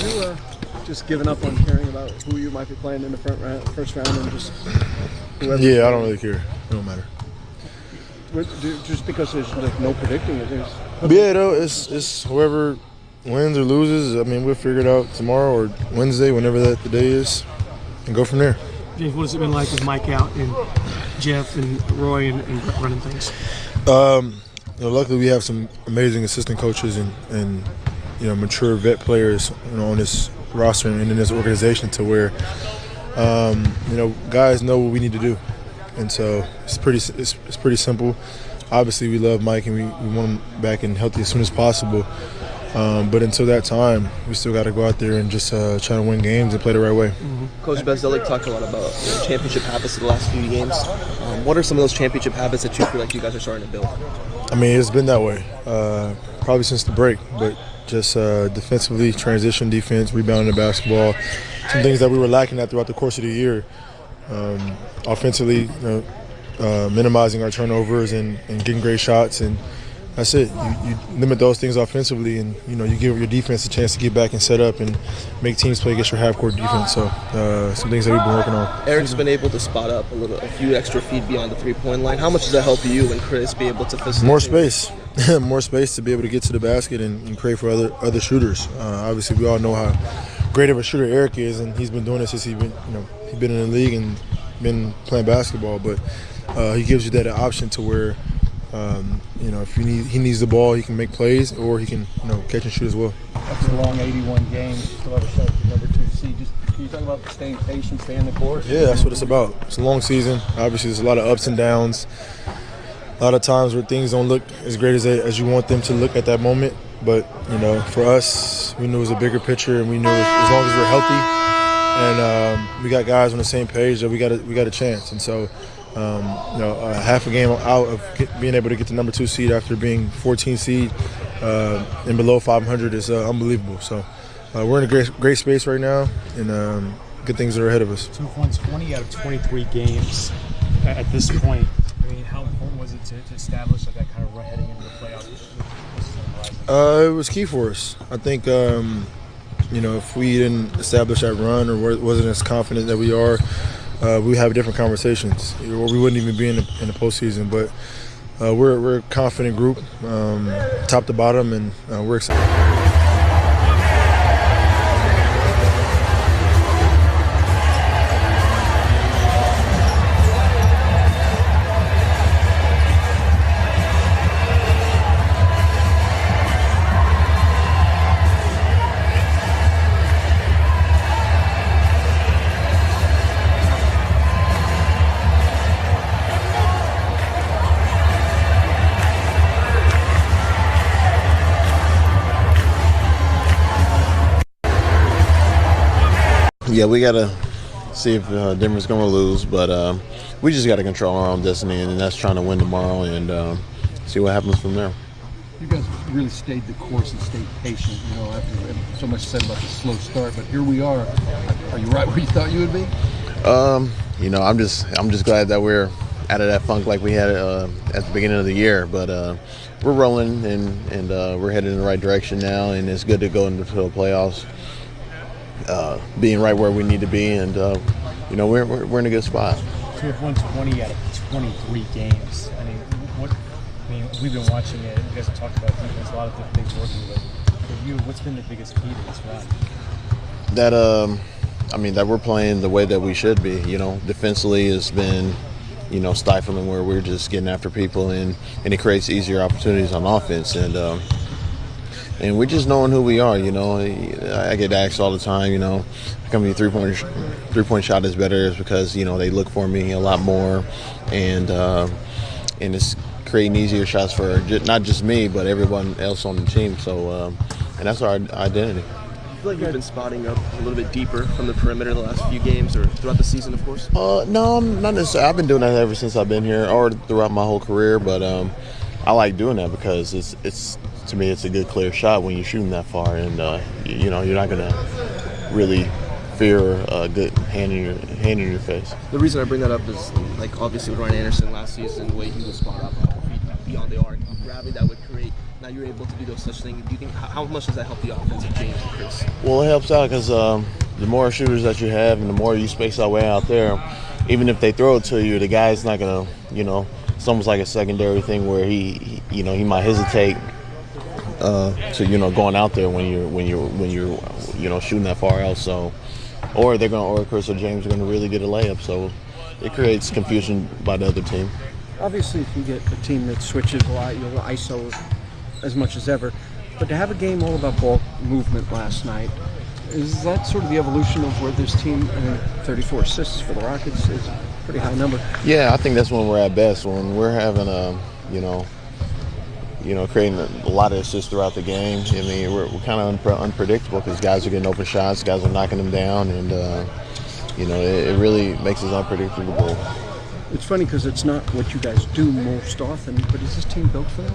you just given up on caring about who you might be playing in the first round and just whoever? Yeah, I don't really care. It don't matter. Just because there's like no predicting it. Yeah, though, it's whoever wins or loses. I mean, we'll figure it out tomorrow or Wednesday, whenever the day is, and go from there. James, what has it been like with Mike out and Jeff and Roy and running things? Luckily, we have some amazing assistant coaches and mature vet players on this roster and in this organization to where guys know what we need to do, and so it's pretty simple. Obviously, we love Mike and we want him back and healthy as soon as possible. But until that time, we still got to go out there and just try to win games and play the right way. Coach Bezdelik talked a lot about championship habits in the last few games. What are some of those championship habits that you feel like you guys are starting to build? I mean, it's been that way probably since the break, but just defensively, transition defense, rebounding the basketball, some things that we were lacking at throughout the course of the year. Offensively, minimizing our turnovers and getting great shots, and that's it. You limit those things offensively, and you give your defense a chance to get back and set up and make teams play against your half-court defense. So some things that we've been working on. Eric's been able to spot up a few extra feet beyond the three-point line. How much does that help you and Chris be able to facilitate? More space, more space to be able to get to the basket and create for other shooters. Obviously, we all know how great of a shooter Eric is, and he's been doing this since he's been in the league and been playing basketball. But he gives you that option to where if he needs the ball, he can make plays, or he can catch and shoot as well. That's a long 81 game. Still have a shot at number 2 seed. Can you talk about staying patient, staying the course? Yeah, that's what it's about. It's a long season. Obviously, there's a lot of ups and downs. A lot of times where things don't look as great as you want them to look at that moment. But for us, we knew it was a bigger picture, and we knew as long as we're healthy and we got guys on the same page, that we got a chance. And so. Half a game out of being able to get the number 2 seed after being 14 seed and below 500 is unbelievable. So we're in a great space right now, and good things are ahead of us. 2 points, 20 out of 23 games at this point. I mean, how important was it to establish that kind of run heading into the playoffs? It was key for us. I think if we didn't establish that run or wasn't as confident that we are, we have different conversations, or we wouldn't even be in the postseason. But we're a confident group, top to bottom, and we're excited. Yeah, we got to see if Denver's going to lose, but we just got to control our own destiny, and that's trying to win tomorrow and see what happens from there. You guys really stayed the course and stayed patient, after so much said about the slow start, but here we are. Are you right where you thought you would be? I'm just glad that we're out of that funk like we had at the beginning of the year, but we're rolling and we're headed in the right direction now, and it's good to go into the playoffs. Being right where we need to be, and we're in a good spot. So you've won 20 out of 23 games. We've been watching it. You guys have talked about defense, a lot of different things working. But for you, what's been the biggest key to this run? That we're playing the way that we should be. Defensively has been, stifling, where we're just getting after people, and it creates easier opportunities on offense. And we're just knowing who we are, I get asked all the time, how come your three-point shot is better? Is because, they look for me a lot more, and it's creating easier shots for not just me, but everyone else on the team. So, and that's our identity. I feel like you've been spotting up a little bit deeper from the perimeter the last few games, or throughout the season, of course? No, not necessarily. I've been doing that ever since I've been here, or throughout my whole career, but I like doing that because it's to me, it's a good, clear shot when you're shooting that far, and you're not gonna really fear a good hand in your face. The reason I bring that up is, obviously with Ryan Anderson last season, the way he was spot up a couple feet beyond the arc, gravity that would create now you're able to do those such things. Do you think how much does that help the offense of James and Chris? Well, it helps out because the more shooters that you have and the more you space that way out there, even if they throw it to you, the guy's not gonna, it's almost like a secondary thing where he might hesitate to going out there when you're shooting that far out. So, or Chris or James are gonna really get a layup. So it creates confusion by the other team. Obviously, if you get a team that switches a lot, you'll ISO as much as ever. But to have a game all about ball movement last night, is that sort of the evolution of where this team, 34 assists for the Rockets is a pretty high number. Yeah, I think that's when we're at best, when we're having creating a lot of assists throughout the game. I mean, we're kind of unpredictable because guys are getting open shots, guys are knocking them down, and it really makes us unpredictable. It's funny because it's not what you guys do most often, but is this team built for that?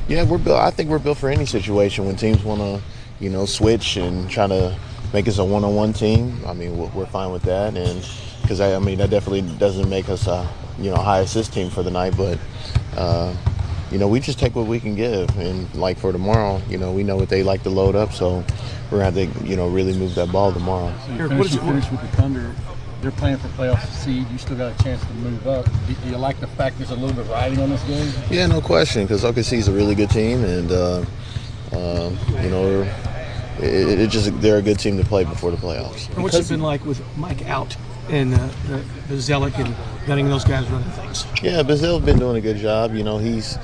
Yeah, we're built. I think we're built for any situation when teams want to, switch and try to make us a one-on-one team. I mean, we're fine with that, and because that definitely doesn't make us a high assist team for the night, but we just take what we can give, and like for tomorrow, we know what they like to load up, so we're gonna have to really move that ball tomorrow. So you finish with the Thunder. They're playing for playoff seed. You still got a chance to move up. Do you like the fact there's a little bit riding on this game? Yeah, no question, because OKC is a really good team, and they're a good team to play before the playoffs. What's it been like with Mike out and Bazelic and letting those guys run things? Yeah, Bazel's been doing a good job. He knows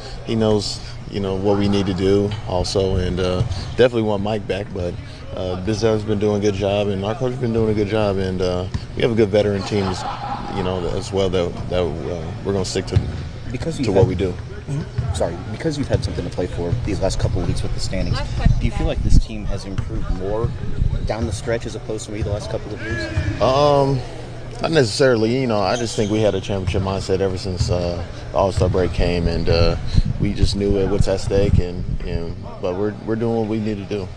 what we need to do also, and definitely want Mike back, but Bazel's been doing a good job, and our coach has been doing a good job, and we have a good veteran team, as well that we're going to stick to what we do. Mm-hmm. Sorry, because you've had something to play for these last couple of weeks with the standings, do you feel like this team has improved more down the stretch as opposed to maybe the last couple of years? Not necessarily. I just think we had a championship mindset ever since the All-Star break came, and we just knew what's at stake, but we're doing what we need to do.